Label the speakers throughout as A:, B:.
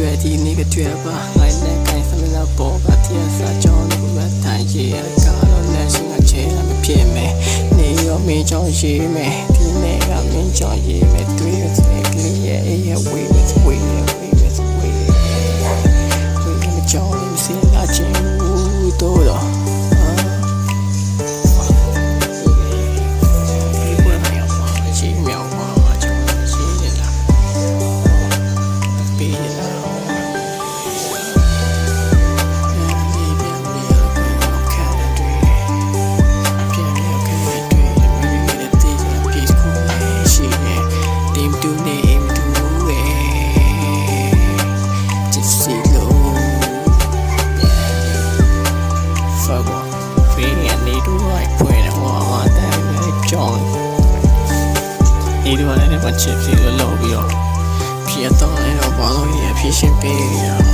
A: တွေ့ဒီနေ့ကတွေ့ပါငိုင်းနဲ့ကိုင်းစမနာပေါ်ကတည်းကစားကြောင်းလို့မတိုင်ရကတော့လက်ရှိကချဲမဖြစ်မယ်နေရောမင်းကြောင့်ရေးမယ်ဒီနေ့ကမင်းကြောင့်ရေးမယ်တွေ့ရစကလေးရဲ့အေးရဲ့ဝေးမယ်ဝေးမယ်ဝေးမယ်ဝေးမယ်ကြောင်းမစင်လာချင်ဘူးတော့ဒီလိုလည်းမချစ်ဖြစ်လို့လုပ်ပြီးတော့ဖြစ်တော့လည်းတော့ဘာလို့ရဖြစ်ရှင်ပေးရအောင်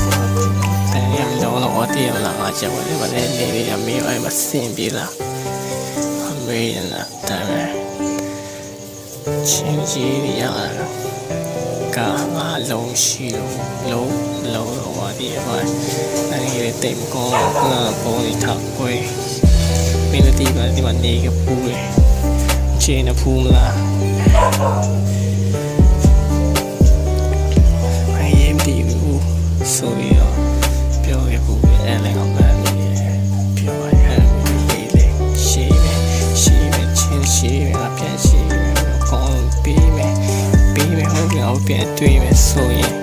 A: တယ်ရတော့တော့တရားလာအချက်ဝင်တယ်လည်းနေရမေးအဲ့မစင်ပြေလားအမေးလာတယ်ချင်းကြီးရကာငါလုံးရှိလို့လုံးတော့ဒီအပိုင်းအဲ့ဒီတိတ်ကောပုံလေးထောက်ခွေမင်းတို့ဒီမှာနေကပူးတယ်ချင်းနဖူးမလားI am the who so youပြောရဘူးအဲ့လည်းအောင်ပါမင်းပြောရဟမ်းလေးရှိမယ်အပြန်ရှိမယ်ကောင်းပြီးမယ်ဟုတ်ပြီအောင်ပြန်တွေ့မယ်ဆိုရင်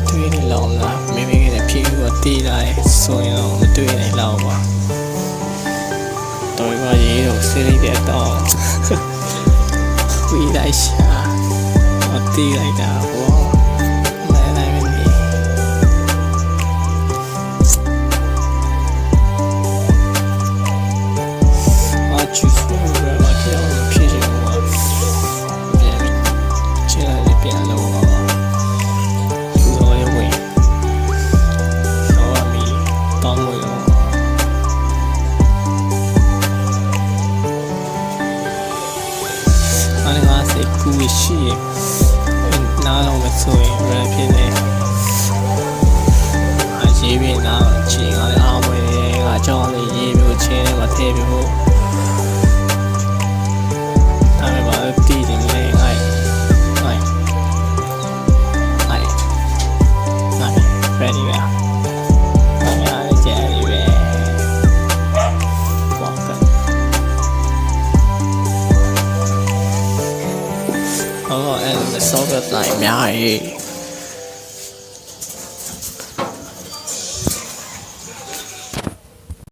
A: တွေ့နေလောက်လားမင်းကလည်းဖြေပြီးတီးလာတယ်ဆိုရင်တော့မတွေ့နိုင်လောက်ပါတော့ဘာရေးတော့စိတ်လိုက်တော့ဝီလိုက်ရှာအတီးလိုက်တာဘောမဲနိုင်မင်းအချူဆိုရမှာကြောက်ဖြစ်နေမှာပြန်ချင်လိုက်ပြန်လို့သူတော်ရဲ့ဝင်တော့အမီတောင်းလို့ကူရှိနားလုံးမဆိုရင်ရဖြစ်နေအရေးပြနာချင်းအားမွေးကကြောင်းလေးရေးပြီးချင်းနဲ့မထည့်ပြီးဖို့ဒါပေမဲ့တည်တယ်လေငိုင်း ready ကဆောက်ရတိုင်းအများကြီး